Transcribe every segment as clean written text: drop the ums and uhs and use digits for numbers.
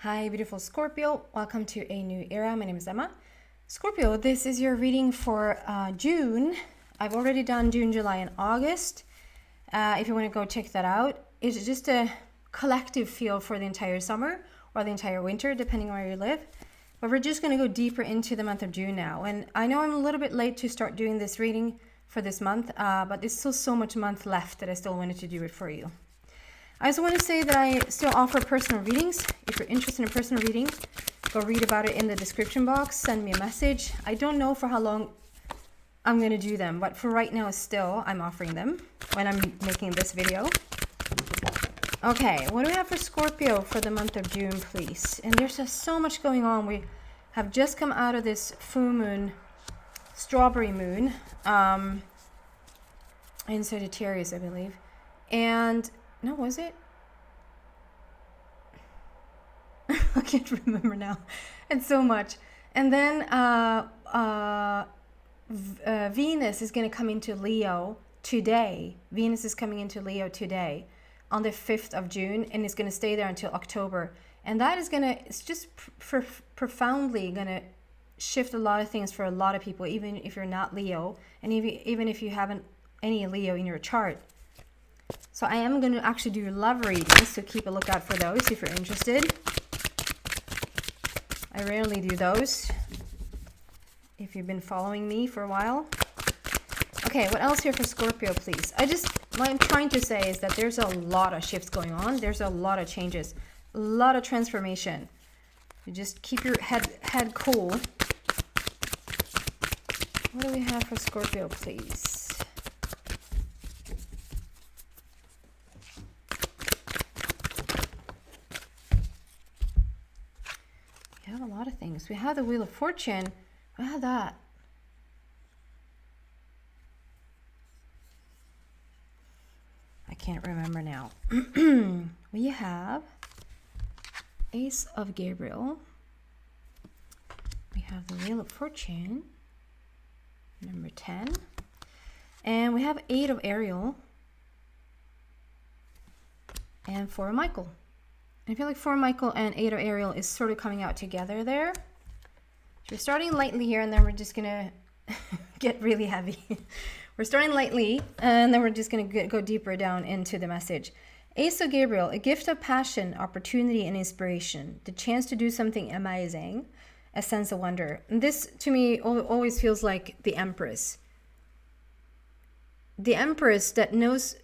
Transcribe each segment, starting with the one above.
Hi, beautiful Scorpio. Welcome to a new era. My name is Emma. Scorpio, this is your reading for June. I've already done June, July, and August. If you want to go check that out, it's just a collective feel for the entire summer or the entire winter, depending on where you live. But we're just going to go deeper into the month of June now. And I know I'm a little bit late to start doing this reading for this month, but there's still so much month left that I still wanted to do it for you. I also want to say that I still offer personal readings. If you're interested in a personal reading, go read about it in the description box. Send me a message. I don't know for how long I'm going to do them, but for right now, still, I'm offering them when I'm making this video. Okay, what do we have for Scorpio for the month of June, please? And there's just so much going on. We have just come out of this full moon, strawberry moon, in Sagittarius, I believe. And no, was it? I can't remember now. It's so much. And then Venus is going to come into Leo today. Venus is coming into Leo today on the 5th of June, and it's going to stay there until October. And that is going to, it's just profoundly going to shift a lot of things for a lot of people, even if you're not Leo, and even if you haven't any Leo in your chart. So I am going to actually do love readings, so keep a lookout for those if you're interested. I rarely do those, if you've been following me for a while. Okay, what else here for Scorpio, please? What I'm trying to say is that there's a lot of shifts going on. There's a lot of changes, a lot of transformation. You just keep your head cool. What do we have for Scorpio, please? We have a lot of things. We have the Wheel of Fortune. We have that. I can't remember now. We have Ace of Gabriel. We have the Wheel of Fortune, number 10. And we have 8 of Ariel. And 4 of Michael. I feel like 4 Michael and 8 of Ariel is sort of coming out together there. So we're starting lightly here, and then we're just going to get really heavy. We're starting lightly, and then we're just going to go deeper down into the message. Ace of Gabriel, a gift of passion, opportunity, and inspiration. The chance to do something amazing, a sense of wonder. And this, to me, always feels like the Empress. The Empress that knows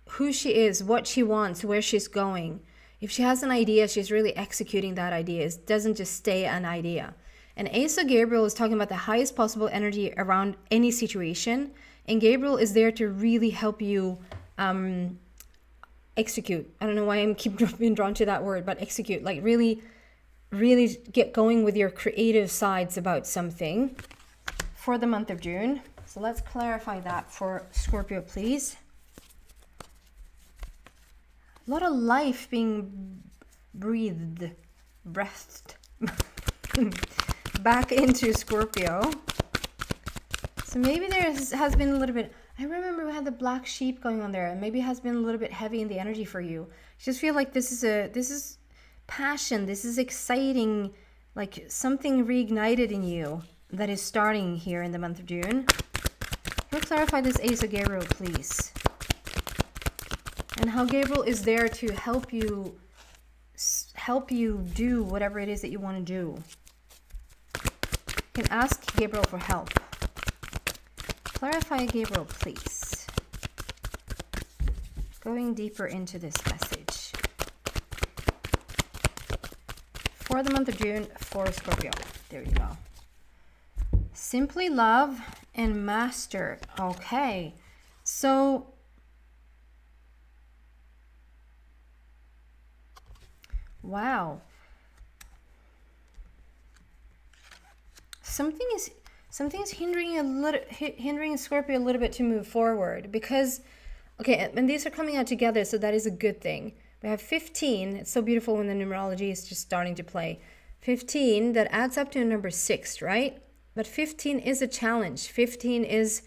who she is, what she wants, where she's going. If she has an idea, she's really executing that idea. It doesn't just stay an idea. And Ace of Gabriel is talking about the highest possible energy around any situation. And Gabriel is there to really help you execute. I don't know why I'm being drawn to that word, but execute. Like really get going with your creative sides about something for the month of June. So let's clarify that for Scorpio, please. A lot of life being breathed back into Scorpio. So maybe there has been a little bit, I remember we had the black sheep going on there, and maybe it has been a little bit heavy in the energy for you. I just feel like this is passion, this is exciting, like something reignited in you that is starting here in the month of June. Can you clarify this Ace of Gabriel, please? And how Gabriel is there to help you do whatever it is that you want to do. You can ask Gabriel for help. Clarify Gabriel, please. Going deeper into this message. For the month of June, for Scorpio. There you go. Simply love and master. Okay. So wow. Something is hindering Scorpio a little bit to move forward, because okay, and these are coming out together, so that is a good thing. We have 15. It's so beautiful when the numerology is just starting to play. 15 that adds up to a number 6, right? But 15 is a challenge. 15 is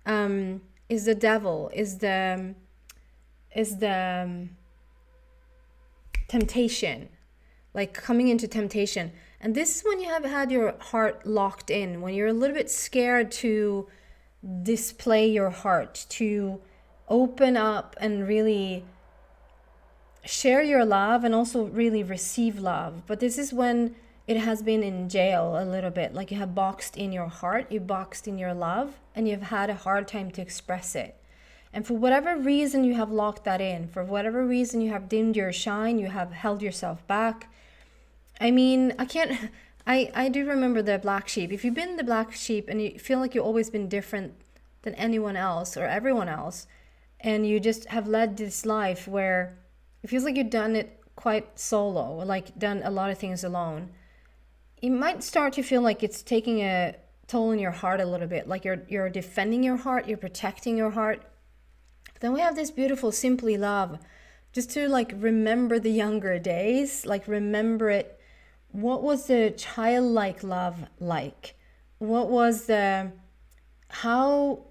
the devil, is the temptation. like coming into temptation. And this is when you have had your heart locked in, when you're a little bit scared to display your heart, to open up and really share your love and also really receive love. But this is when it has been in jail a little bit, like you have boxed in your heart, you boxed in your love, and you've had a hard time to express it. And for whatever reason you have locked that in, for whatever reason you have dimmed your shine, you have held yourself back. I mean, I do remember the black sheep. If you've been the black sheep and you feel like you've always been different than anyone else or everyone else, and you just have led this life where it feels like you've done it quite solo, like done a lot of things alone, you might start to feel like it's taking a toll on your heart a little bit, like you're defending your heart, you're protecting your heart. But then we have this beautiful simply love, just to like remember the younger days, like remember it. What was the childlike love like? What was how,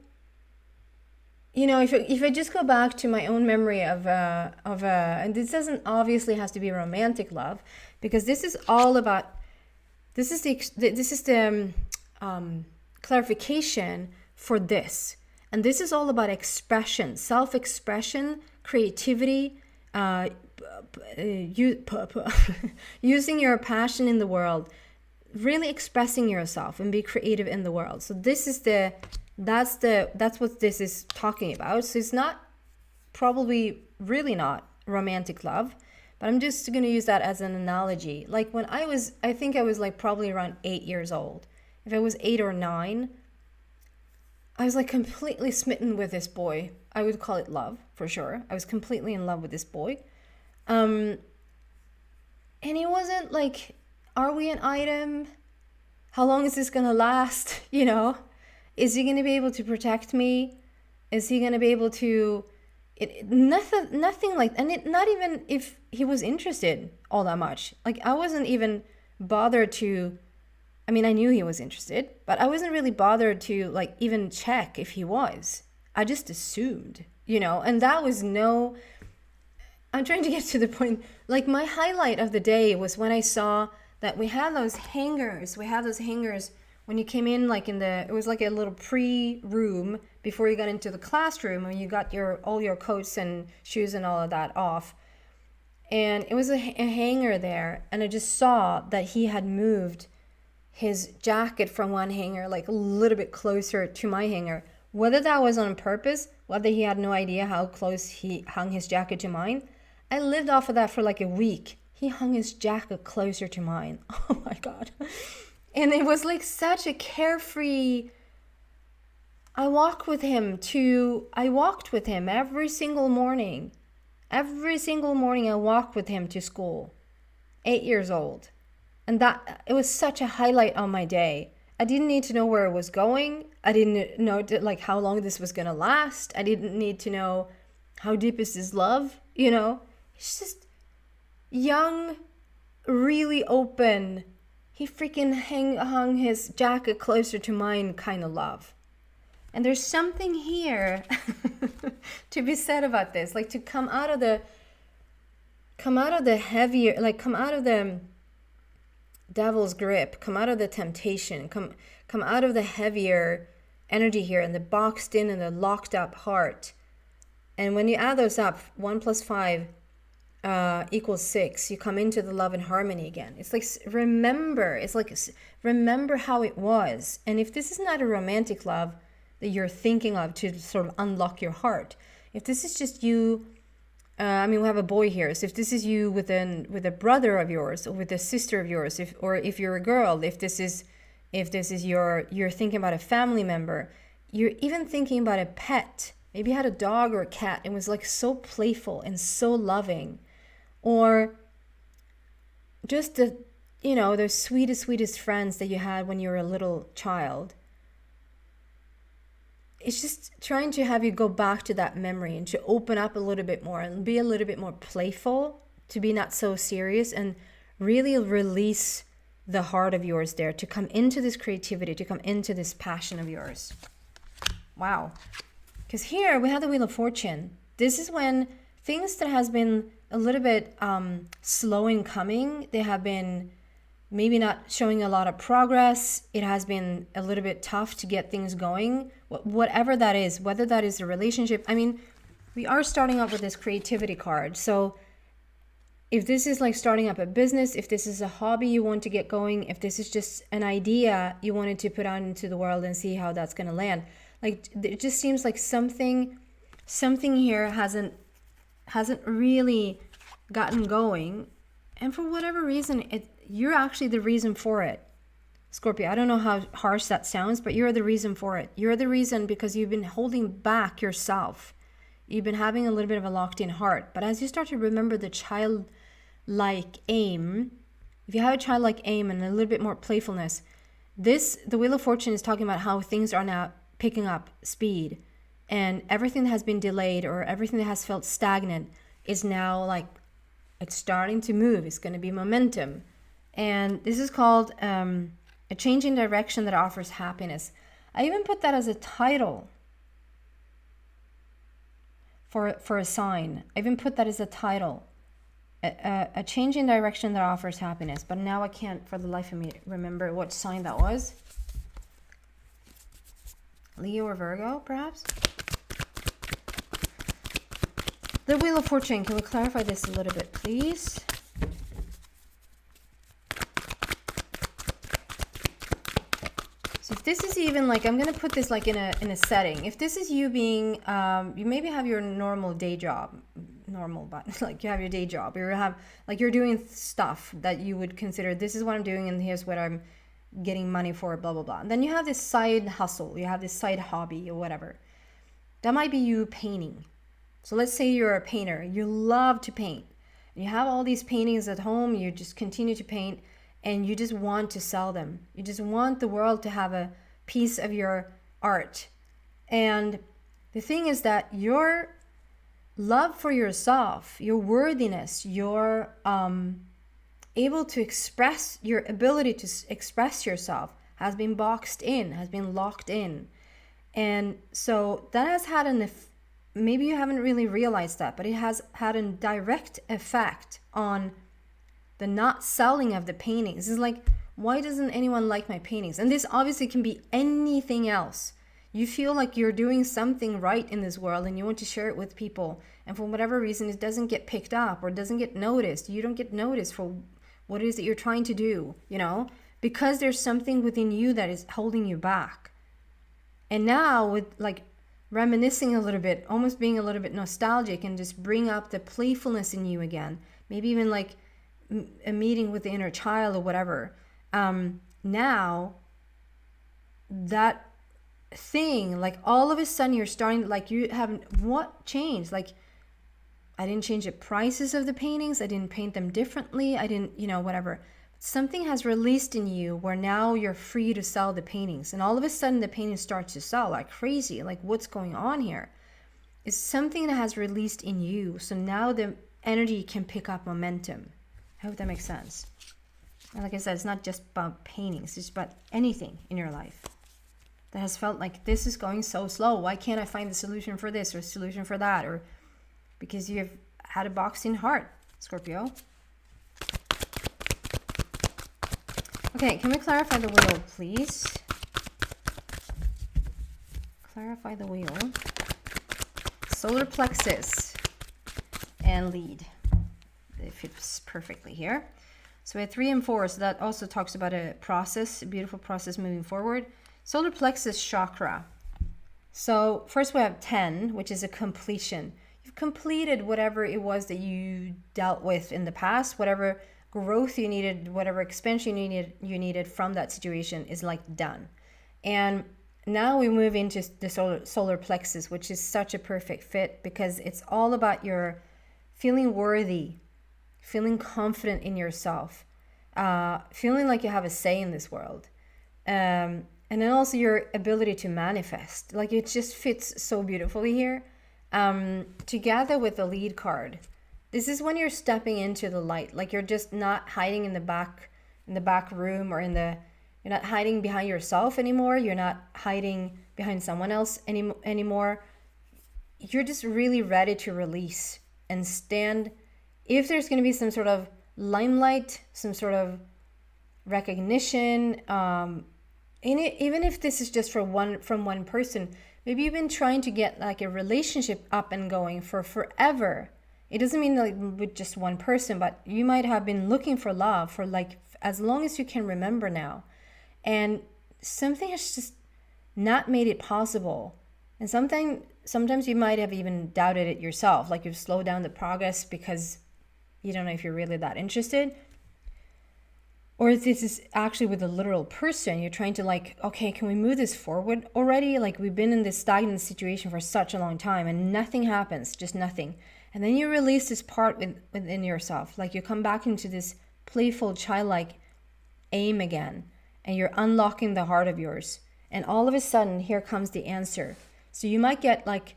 you know, if I just go back to my own memory of and this doesn't obviously has to be romantic love, because this is all about, this is the clarification for this. And this is all about expression, self-expression, creativity, using your passion in the world, really expressing yourself and be creative in the world. So this is that's what this is talking about. So it's not, probably really not romantic love, but I'm just going to use that as an analogy. Like when I think I was like probably around 8 years old. If I was 8 or 9, I was like completely smitten with this boy. I would call it love for sure. I was completely in love with this boy. And he wasn't like, are we an item? How long is this going to last? You know, is he going to be able to protect me? Is he going to be able to, nothing like, and it, not even if he was interested all that much. Like I wasn't even bothered to, I mean, I knew he was interested, but I wasn't really bothered to like even check if he was. I just assumed, you know, and that was no, I'm trying to get to the point. Like my highlight of the day was when I saw that we had those hangers. We had those hangers when you came in, like it was like a little pre-room before you got into the classroom, and you got all your coats and shoes and all of that off. And it was a hanger there, and I just saw that he had moved his jacket from one hanger like a little bit closer to my hanger. Whether that was on purpose, whether he had no idea how close he hung his jacket to mine, I lived off of that for like a week. He hung his jacket closer to mine. Oh my God. And it was like such a carefree, I walked with him every single morning. Every single morning I walked with him to school. 8 years old. And that, it was such a highlight on my day. I didn't need to know where it was going. I didn't know like how long this was going to last. I didn't need to know how deep is this love, you know. It's just young, really open. He freaking hung his jacket closer to mine kind of love. And there's something here to be said about this, like to come out of the heavier, like come out of the devil's grip, come out of the temptation, come out of the heavier energy here and the boxed in and the locked up heart. And when you add those up, 1 + 5 equals 6, you come into the love and harmony again. It's like remember how it was. And if this is not a romantic love that you're thinking of to sort of unlock your heart, if this is just you, I mean, we have a boy here. So if this is you with a brother of yours or with a sister of yours, if you're a girl, if this is you're thinking about a family member, you're even thinking about a pet. Maybe you had a dog or a cat and was like so playful and so loving, or just the sweetest friends that you had when you were a little child. It's just trying to have you go back to that memory and to open up a little bit more and be a little bit more playful, to be not so serious, and really release the heart of yours there, to come into this creativity, to come into this passion of yours. Wow. Because here we have the Wheel of Fortune. This is when things that has been a little bit slow in coming. They have been maybe not showing a lot of progress. It has been a little bit tough to get things going. Whatever that is, whether that is a relationship. I mean, we are starting off with this creativity card. So if this is like starting up a business, if this is a hobby you want to get going, if this is just an idea you wanted to put out into the world and see how that's going to land, like it just seems like something here hasn't really gotten going, and for whatever reason, you're actually the reason for it, Scorpio. I don't know how harsh that sounds, but you're the reason for it. You're the reason because you've been holding back yourself. You've been having a little bit of a locked-in heart. But as you start to remember the childlike aim, if you have a childlike aim and a little bit more playfulness, the Wheel of Fortune is talking about how things are now picking up speed, and everything that has been delayed or everything that has felt stagnant is now like it's starting to move. It's going to be momentum. And this is called a change in direction that offers happiness. I even put that as a title for a sign. I even put that as a title, a change in direction that offers happiness. But now I can't for the life of me remember what sign that was. Leo or Virgo, perhaps? The Wheel of Fortune, can we clarify this a little bit, please? So if this is even like, I'm going to put this like in a setting. If this is you being, you maybe have your normal day job, but like you have your day job, you're doing stuff that you would consider, this is what I'm doing and here's what I'm getting money for, blah, blah, blah. And then you have this side hustle, you have this side hobby or whatever. That might be you painting. So let's say you're a painter, you love to paint. You have all these paintings at home, you just continue to paint, and you just want to sell them. You just want the world to have a piece of your art. And the thing is that your love for yourself, your worthiness, your able to express, your ability to express yourself has been boxed in, has been locked in. And so that has had maybe you haven't really realized that, but it has had a direct effect on the not selling of the paintings. It's like, why doesn't anyone like my paintings? And this obviously can be anything else. You feel like you're doing something right in this world and you want to share it with people. And for whatever reason, it doesn't get picked up or doesn't get noticed. You don't get noticed for what it is that you're trying to do, because there's something within you that is holding you back. And now with like reminiscing a little bit, almost being a little bit nostalgic and just bring up the playfulness in you again, maybe even like a meeting with the inner child or whatever. Now that thing, like all of a sudden you're starting, like you haven't, what changed? Like I didn't change the prices of the paintings. I didn't paint them differently. I didn't, whatever. Something has released in you where now you're free to sell the paintings. And all of a sudden the paintings start to sell like crazy. Like what's going on here? It's something that has released in you. So now the energy can pick up momentum. I hope that makes sense. And like I said, it's not just about paintings. It's about anything in your life that has felt like this is going so slow. Why can't I find the solution for this or solution for that? Or because you've had a boxed-in heart, Scorpio. Okay, can we clarify the wheel, please? Clarify the wheel. Solar plexus and lead. It fits perfectly here. So we had 3 and 4, so that also talks about a process, a beautiful process moving forward. Solar plexus chakra. So first we have 10, which is a completion. You've completed whatever it was that you dealt with in the past, whatever growth you needed, whatever expansion you needed from that situation is like done. And now we move into the solar plexus, which is such a perfect fit because it's all about your feeling worthy, feeling confident in yourself, feeling like you have a say in this world. And then also your ability to manifest. Like it just fits so beautifully here. Together with the lead card. This is when you're stepping into the light. Like you're just not hiding in the back room or you're not hiding behind yourself anymore. You're not hiding behind someone else anymore. You're just really ready to release and stand if there's going to be some sort of limelight, some sort of recognition, even if this is just from one person, maybe you've been trying to get like a relationship up and going for forever. It doesn't mean like with just one person, but you might have been looking for love for like as long as you can remember now. And something has just not made it possible. And sometimes you might have even doubted it yourself, like you've slowed down the progress because you don't know if you're really that interested. Or if this is actually with a literal person, you're trying to like, okay, can we move this forward already? Like we've been in this stagnant situation for such a long time and nothing happens, just nothing. And then you release this part within yourself. Like you come back into this playful, childlike aim again, and you're unlocking the heart of yours. And all of a sudden, here comes the answer. So you might get like,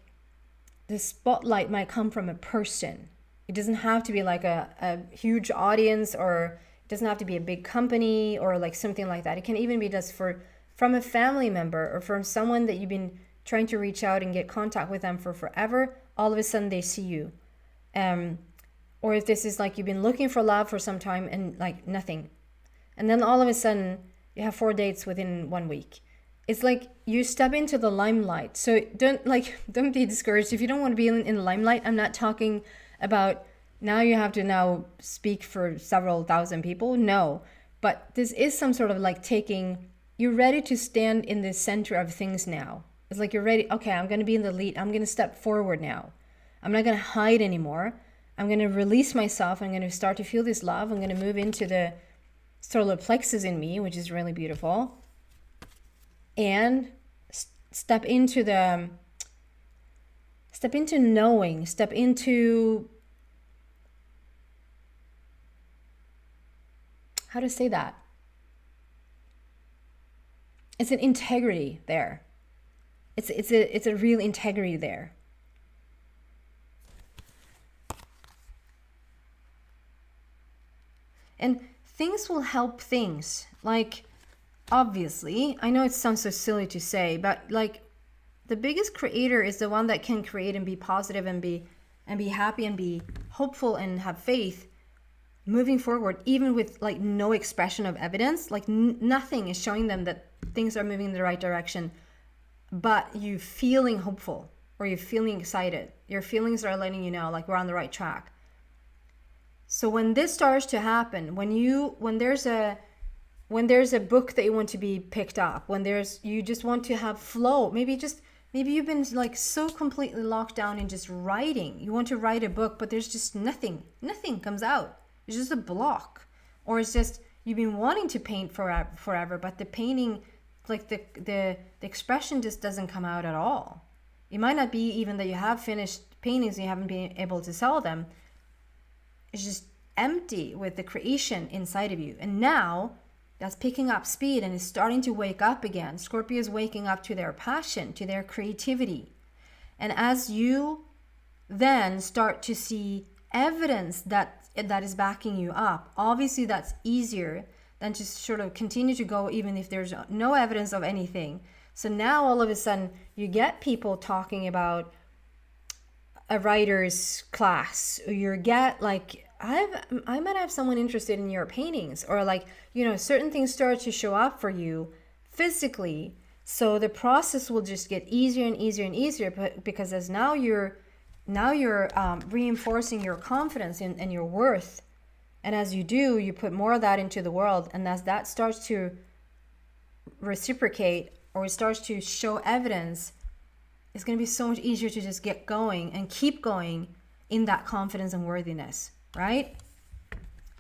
the spotlight might come from a person. It doesn't have to be like a huge audience, or it doesn't have to be a big company or like something like that. It can even be just from a family member or from someone that you've been trying to reach out and get contact with them for forever. All of a sudden they see you. Or if this is like you've been looking for love for some time and like nothing. And then all of a sudden you have 4 dates within 1 week. It's like you step into the limelight. So don't be discouraged. If you don't want to be in the limelight, I'm not talking about now you have to now speak for several thousand people. No, but this is some sort of like you're ready to stand in the center of things now. It's like you're ready. Okay, I'm going to be in the lead. I'm going to step forward now. I'm not going to hide anymore. I'm going to release myself. I'm going to start to feel this love. I'm going to move into the solar plexus in me, which is really beautiful. And step into knowing, step into, how to say that? It's an integrity there. It's a real integrity there. And things will help things. Like, obviously, I know it sounds so silly to say, but like the biggest creator is the one that can create and be positive and be happy and be hopeful and have faith moving forward, even with like no expression of evidence. Like nothing is showing them that things are moving in the right direction, but you feeling hopeful or you're feeling excited. Your feelings are letting you know like we're on the right track. So when this starts to happen, when there's a book that you want to be picked up, when you just want to have flow, maybe you've been like so completely locked down in just writing. You want to write a book, but there's just nothing comes out. It's just a block. Or it's just you've been wanting to paint forever, but the painting, like the expression just doesn't come out at all. It might not be even that you have finished paintings and you haven't been able to sell them. It's just empty with the creation inside of you. And now that's picking up speed and is starting to wake up again. Scorpio is waking up to their passion, to their creativity. And as you then start to see evidence that is backing you up, obviously that's easier than to sort of continue to go even if there's no evidence of anything. So now all of a sudden you get people talking about a writer's class, or you get like, I might have someone interested in your paintings, or like, certain things start to show up for you physically. So the process will just get easier and easier and easier, because as now you're reinforcing your confidence and your worth. And as you do, you put more of that into the world. And as that starts to reciprocate or it starts to show evidence, it's going to be so much easier to just get going and keep going in that confidence and worthiness, right?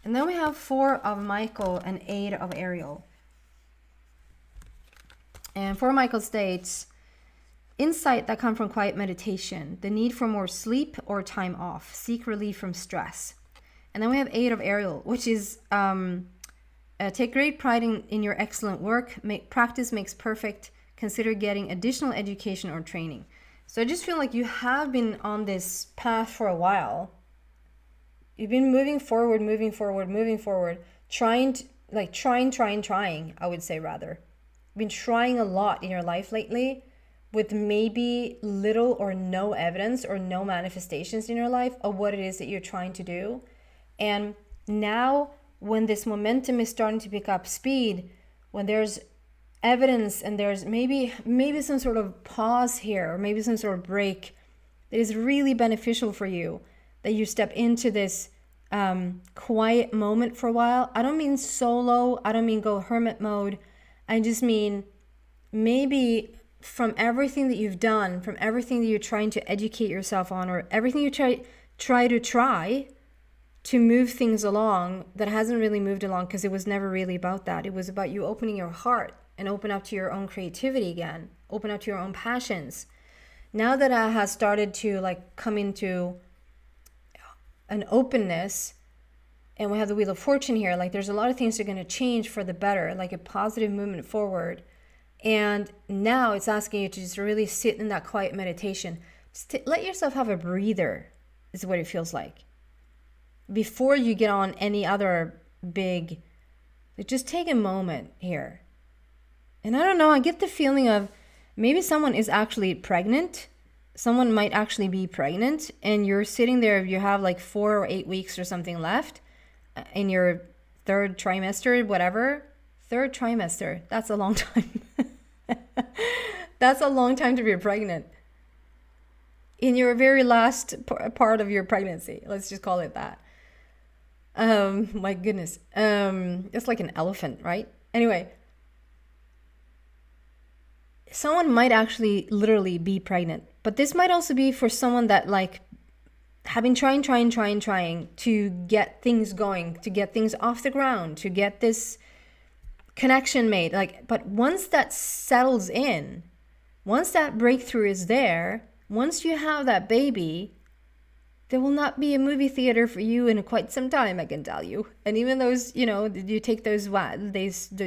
And then we have 4 of Michael and 8 of Ariel. And 4 Michael states, insight that comes from quiet meditation, the need for more sleep or time off, seek relief from stress. And then we have 8 of Ariel, which is take great pride in your excellent work, practice makes perfect, consider getting additional education or training. So I just feel like you have been on this path for a while. You've been moving forward, trying, I would say rather. You've been trying a lot in your life lately with maybe little or no evidence or no manifestations in your life of what it is that you're trying to do. And now when this momentum is starting to pick up speed, when there's evidence and there's maybe some sort of pause here, or maybe some sort of break that is really beneficial for you, that you step into this quiet moment for a while. I don't mean solo, I don't mean go hermit mode. I just mean maybe from everything that you've done, from everything that you're trying to educate yourself on, or everything you try to move things along that hasn't really moved along, because it was never really about that. It was about you opening your heart and open up to your own creativity again, open up to your own passions. Now that I has started to like come into an openness, and we have the Wheel of Fortune here, like there's a lot of things that are going to change for the better, like a positive movement forward. And now it's asking you to just really sit in that quiet meditation. Just let yourself have a breather, is what it feels like, before you get on any other big, just take a moment here. And I don't know, I get the feeling of maybe someone is actually pregnant. Someone might actually be pregnant, and you're sitting there, you have like 4 or 8 weeks or something left in your third trimester, whatever. Third trimester, that's a long time. That's a long time to be pregnant. In your very last part of your pregnancy, let's just call it that. My goodness. It's like an elephant, right? Anyway, someone might actually literally be pregnant, but this might also be for someone that like having trying to get things going, to get things off the ground, to get this connection made. Like, but once that settles in, once that breakthrough is there, once you have that baby, there will not be a movie theater for you in quite some time, I can tell you. And even those, you know, you take those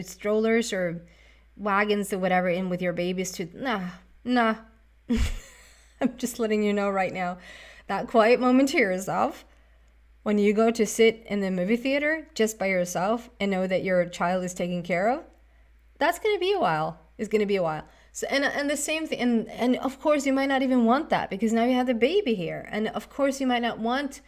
strollers or wagons or whatever in with your babies to, nah. I'm just letting you know right now, that quiet moment to yourself, when you go to sit in the movie theater just by yourself and know that your child is taken care of, that's going to be a while. It's going to be a while. So, and the same thing, and of course you might not even want that, because now you have the baby here. And of course you might not want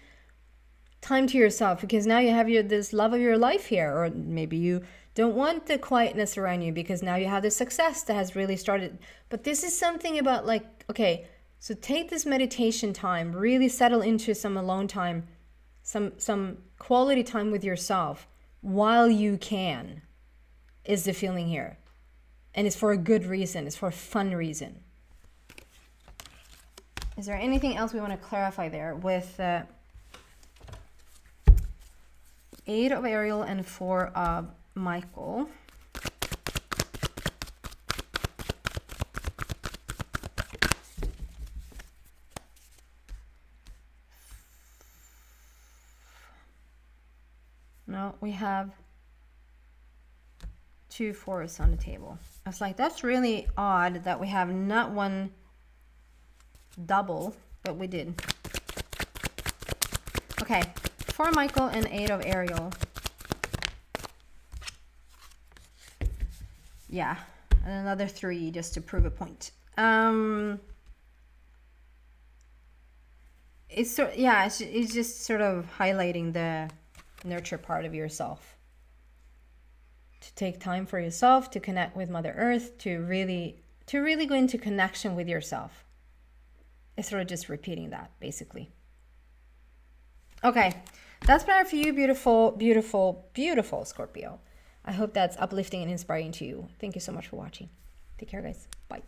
time to yourself, because now you have this love of your life here. Or maybe you don't want the quietness around you, because now you have the success that has really started. But this is something about like, okay, so take this meditation time, really settle into some alone time, some quality time with yourself while you can, is the feeling here. And it's for a good reason. It's for a fun reason. Is there anything else we want to clarify there with 8 of Ariel and 4 of Michael? No, we have 2 4s on the table. I was like, that's really odd that we have not one double, but we did. Okay, 4 Michael and 8 of Ariel. Yeah, and another 3 just to prove a point. It's just sort of highlighting the nurture part of yourself. To take time for yourself, to connect with Mother Earth, to really go into connection with yourself. It's sort of just repeating that, basically. Okay, that's better for you, beautiful, beautiful, beautiful Scorpio. I hope that's uplifting and inspiring to you. Thank you so much for watching. Take care, guys. Bye.